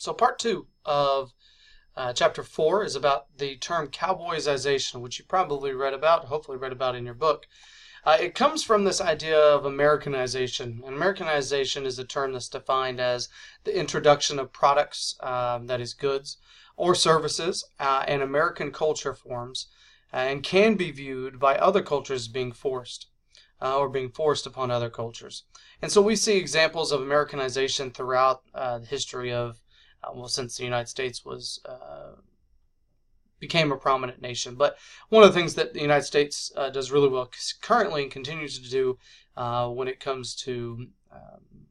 So part two of chapter 4 is about the term cowboyization, which you probably read about, hopefully read about in your book. It comes from this idea of Americanization. And Americanization is a term that's defined as the introduction of products, that is goods, or services, and American culture forms, and can be viewed by other cultures as being forced, or being forced upon other cultures. And so we see examples of Americanization throughout the history of well, since the United States became a prominent nation. But one of the things that the United States does really well currently and continues to do when it comes to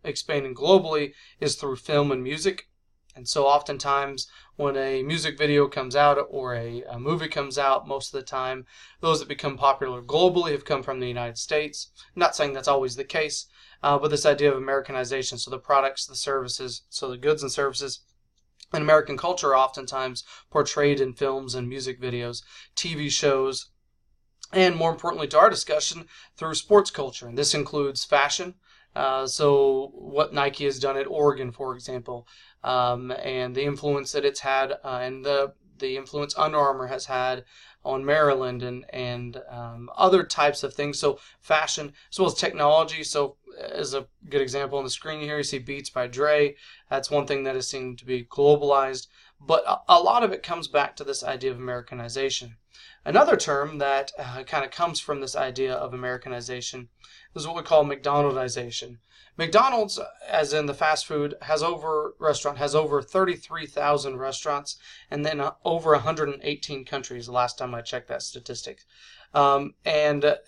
expanding globally is through film and music. And so oftentimes when a music video comes out or a movie comes out, most of the time those that become popular globally have come from the United States. I'm not saying that's always the case, but this idea of Americanization, so the products, the services, so the goods and services in American culture are oftentimes portrayed in films and music videos, TV shows, and more importantly to our discussion, through sports culture. And this includes fashion. So what Nike has done at Oregon, for example, and the influence that it's had, and the influence Under Armour has had on Maryland and other types of things. So fashion as well as technology. So as a good example on the screen here, you see Beats by Dre. That's one thing that is seen to be globalized. But a lot of it comes back to this idea of Americanization. Another term that kind of comes from this idea of Americanization is what we call McDonaldization. McDonald's, as in the fast food, has over 33,000 restaurants, and then over 118 countries the last time I checked that statistic. And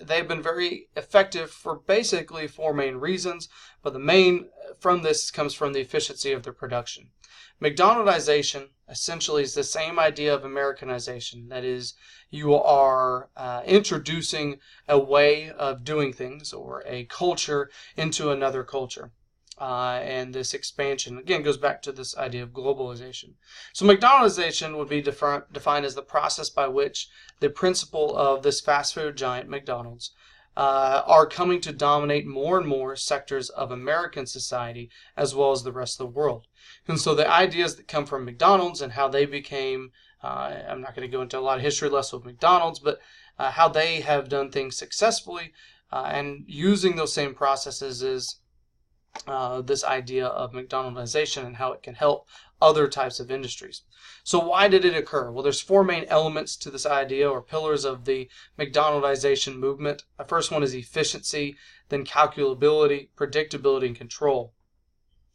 they've been very effective for basically four main reasons, but the main from this comes from the efficiency of their production. McDonaldization essentially is the same idea of Americanization. That is, you are introducing a way of doing things or a culture into another culture. And this expansion, again, goes back to this idea of globalization. So McDonaldization would be defined as the process by which the principle of this fast food giant, McDonald's, are coming to dominate more and more sectors of American society as well as the rest of the world. And so the ideas that come from McDonald's and how they became, I'm not going to go into a lot of history lesson with McDonald's, but how they have done things successfully and using those same processes is this idea of McDonaldization and how it can help other types of industries. So why did it occur? Well, there's four main elements to this idea or pillars of the McDonaldization movement. The first one is efficiency, then calculability, predictability, and control.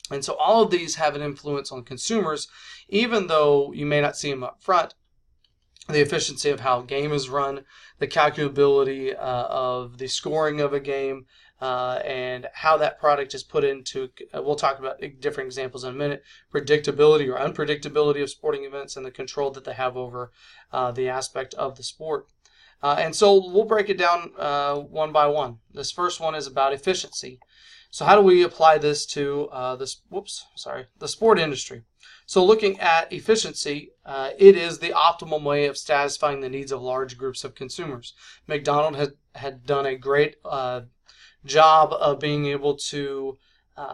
And so all of these have an influence on consumers, even though you may not see them up front. The efficiency of how a game is run, the calculability of the scoring of a game, and how that product is put into, we'll talk about different examples in a minute, predictability or unpredictability of sporting events and the control that they have over the aspect of the sport. And so we'll break it down one by one. This first one is about efficiency. So how do we apply this to the sport industry? So looking at efficiency, it is the optimal way of satisfying the needs of large groups of consumers. McDonald's had done a great job of being able to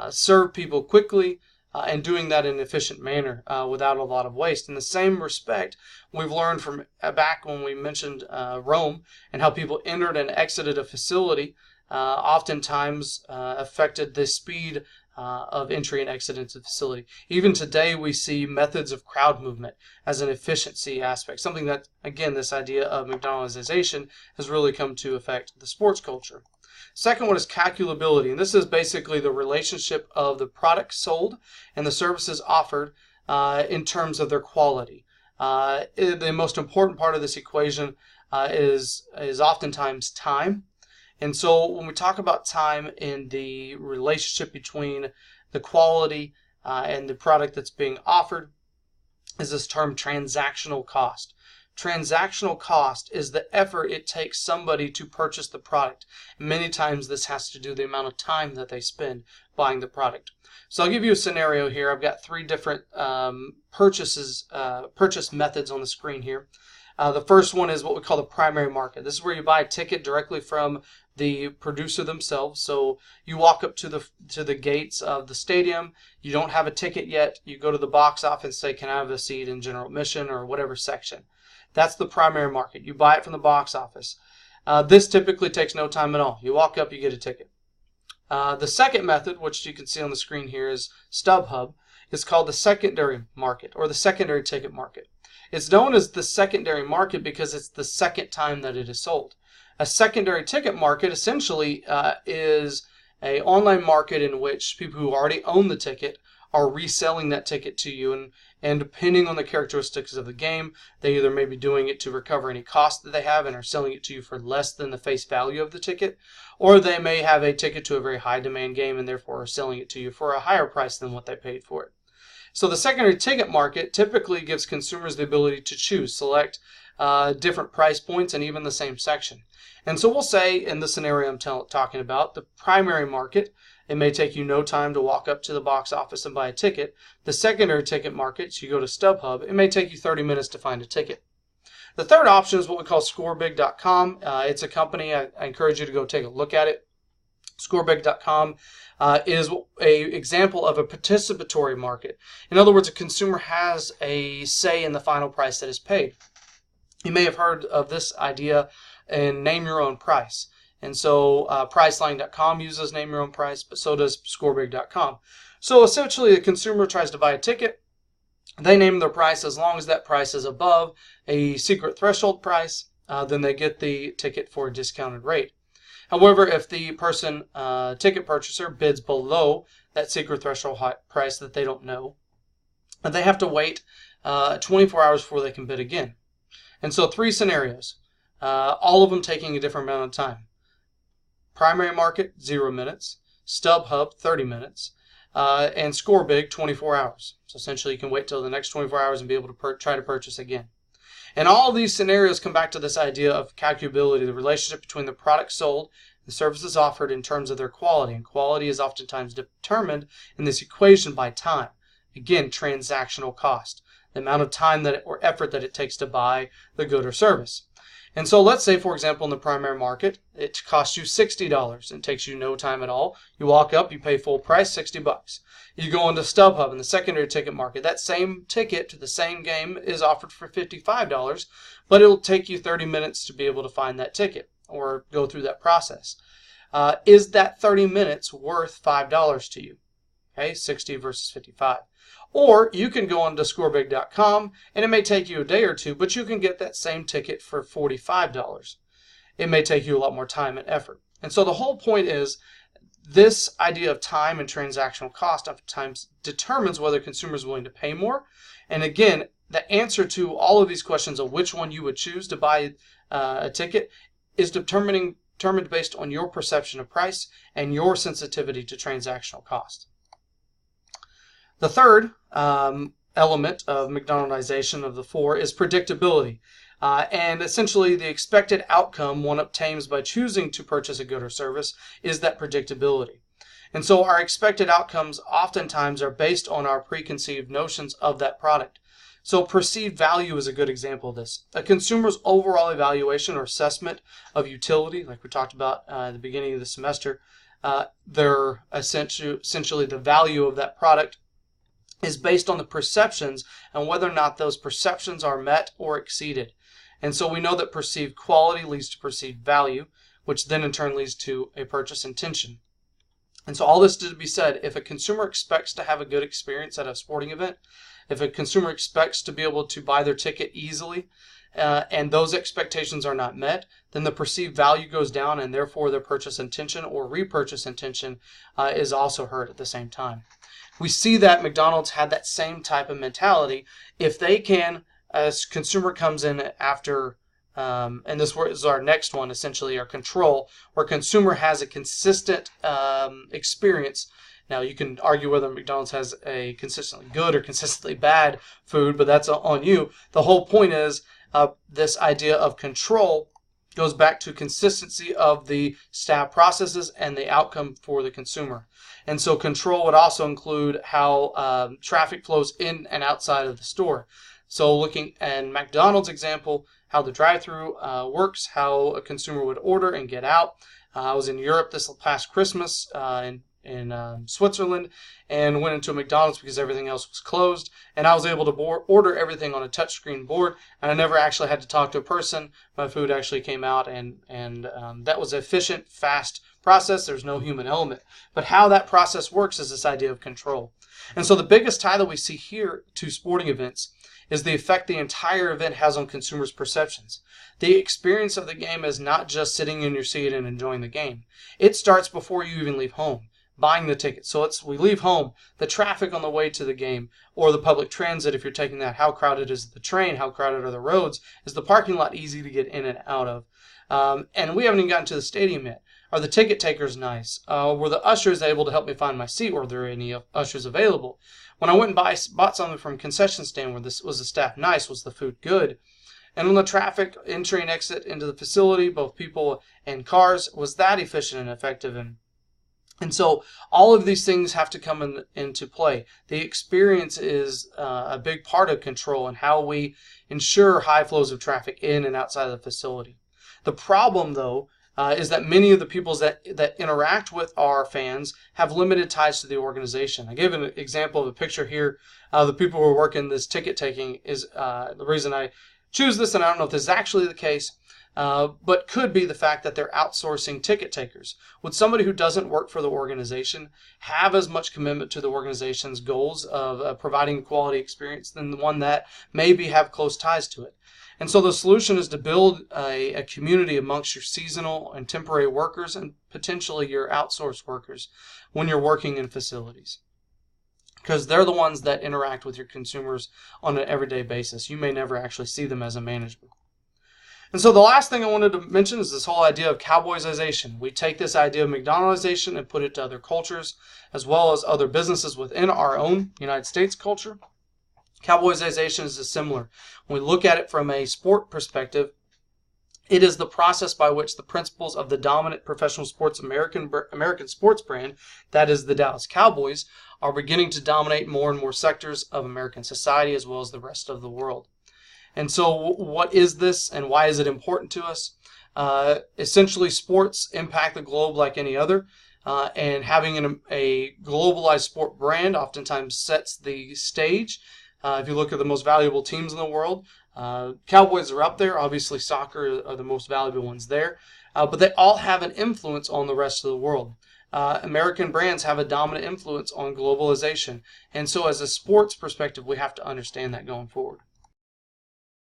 serve people quickly and doing that in an efficient manner without a lot of waste. In the same respect, we've learned from back when we mentioned Rome and how people entered and exited a facility oftentimes affected the speed of entry and exit into the facility. Even today, we see methods of crowd movement as an efficiency aspect, something that, again, this idea of McDonaldization has really come to affect the sports culture. Second one is calculability, and this is basically the relationship of the products sold and the services offered in terms of their quality. The most important part of this equation is oftentimes time. And so when we talk about time in the relationship between the quality and the product that's being offered is this term transactional cost. Transactional cost is the effort it takes somebody to purchase the product. Many times this has to do with the amount of time that they spend buying the product. So I'll give you a scenario here. I've got three different purchase methods on the screen here. The first one is what we call the primary market. This is where you buy a ticket directly from the producer themselves. So you walk up to the gates of the stadium, you don't have a ticket yet, you go to the box office and say, can I have a seat in general admission or whatever section? That's the primary market. You buy it from the box office. This typically takes no time at all. You walk up, you get a ticket. The second method, which you can see on the screen here, is StubHub. It's called the secondary market or the secondary ticket market. It's known as the secondary market because it's the second time that it is sold. A secondary ticket market essentially is an online market in which people who already own the ticket are reselling that ticket to you, and depending on the characteristics of the game, they either may be doing it to recover any cost that they have and are selling it to you for less than the face value of the ticket, or they may have a ticket to a very high demand game and therefore are selling it to you for a higher price than what they paid for it. So the secondary ticket market typically gives consumers the ability to choose, select different price points and even the same section. And so we'll say in the scenario I'm talking about, the primary market, it may take you no time to walk up to the box office and buy a ticket. The secondary ticket market, so you go to StubHub, it may take you 30 minutes to find a ticket. The third option is what we call scorebig.com. It's a company, I encourage you to go take a look at it. Scorebig.com is an example of a participatory market. In other words, a consumer has a say in the final price that is paid. You may have heard of this idea in Name Your Own Price. And so Priceline.com uses Name Your Own Price, but so does Scorebig.com. So essentially, a consumer tries to buy a ticket. They name their price. As long as that price is above a secret threshold price, then they get the ticket for a discounted rate. However, if the person, ticket purchaser, bids below that secret threshold price that they don't know, they have to wait 24 hours before they can bid again. And so 3 scenarios, all of them taking a different amount of time. Primary market, 0 minutes. StubHub, 30 minutes. And Scorebig, 24 hours. So essentially you can wait till the next 24 hours and be able to try to purchase again. And all of these scenarios come back to this idea of calculability, the relationship between the product sold and the services offered in terms of their quality. And quality is oftentimes determined in this equation by time. Again, transactional cost, the amount of time that or effort that it takes to buy the good or service. And so let's say, for example, in the primary market, it costs you $60 and takes you no time at all. You walk up, you pay full price, $60. You go into StubHub in the secondary ticket market. That same ticket to the same game is offered for $55, but it'll take you 30 minutes to be able to find that ticket or go through that process. Is that 30 minutes worth $5 to you? Okay, 60 versus 55. Or you can go onto scorebig.com, and it may take you a day or two, but you can get that same ticket for $45. It may take you a lot more time and effort. And so the whole point is this idea of time and transactional cost oftentimes determines whether a consumer is willing to pay more. And again, the answer to all of these questions of which one you would choose to buy a ticket is determined based on your perception of price and your sensitivity to transactional cost. The third element of McDonaldization of the 4 is predictability. And essentially the expected outcome one obtains by choosing to purchase a good or service is that predictability. And so our expected outcomes oftentimes are based on our preconceived notions of that product. So perceived value is a good example of this. A consumer's overall evaluation or assessment of utility, like we talked about at the beginning of the semester, they're essentially the value of that product is based on the perceptions and whether or not those perceptions are met or exceeded. And so we know that perceived quality leads to perceived value, which then in turn leads to a purchase intention. And so all this to be said, if a consumer expects to have a good experience at a sporting event, if a consumer expects to be able to buy their ticket easily, and those expectations are not met, then the perceived value goes down and therefore their purchase intention or repurchase intention is also hurt at the same time. We see that McDonald's had that same type of mentality. If they can, as consumer comes in after, and this is our next one, essentially our control, where consumer has a consistent experience. Now you can argue whether McDonald's has a consistently good or consistently bad food, but that's on you. The whole point is this idea of control goes back to consistency of the staff processes and the outcome for the consumer. And so control would also include how traffic flows in and outside of the store. So looking at McDonald's example, how the drive-through works, how a consumer would order and get out, I was in Europe this past Christmas in Switzerland, and went into a McDonald's because everything else was closed, and I was able to order everything on a touchscreen board, and I never actually had to talk to a person. My food actually came out, and that was efficient, fast process. There's no human element. But how that process works is this idea of control. And so the biggest tie that we see here to sporting events is the effect the entire event has on consumers' perceptions. The experience of the game is not just sitting in your seat and enjoying the game. It starts before you even leave home, buying the ticket. So we leave home, the traffic on the way to the game, or the public transit if you're taking that. How crowded is the train? How crowded are the roads? Is the parking lot easy to get in and out of? And we haven't even gotten to the stadium yet. Are the ticket takers nice? Were the ushers able to help me find my seat? Were there any ushers available? When I went and bought something from a concession stand, was the staff nice? Was the food good? And on the traffic, entry and exit into the facility, both people and cars, was that efficient and effective? And so all of these things have to come into play. The experience is a big part of control and how we ensure high flows of traffic in and outside of the facility. The problem, though, is that many of the people that interact with our fans have limited ties to the organization. I gave an example of a picture here. The people who are working this ticket taking is the reason I choose this, and I don't know if this is actually the case, but could be the fact that they're outsourcing ticket takers. Would somebody who doesn't work for the organization have as much commitment to the organization's goals of providing a quality experience than the one that maybe have close ties to it? And so the solution is to build a community amongst your seasonal and temporary workers and potentially your outsourced workers when you're working in facilities, because they're the ones that interact with your consumers on an everyday basis. You may never actually see them as a management. And so the last thing I wanted to mention is this whole idea of cowboysization. We take this idea of McDonaldization and put it to other cultures as well as other businesses within our own United States culture. Cowboysization is similar. When we look at it from a sport perspective, it is the process by which the principles of the dominant professional sports American sports brand, that is the Dallas Cowboys, are beginning to dominate more and more sectors of American society as well as the rest of the world. And so what is this and why is it important to us? Essentially, sports impact the globe like any other. And having a globalized sport brand oftentimes sets the stage. If you look at the most valuable teams in the world, Cowboys are up there. Obviously, soccer are the most valuable ones there. But they all have an influence on the rest of the world. American brands have a dominant influence on globalization. And so as a sports perspective, we have to understand that going forward.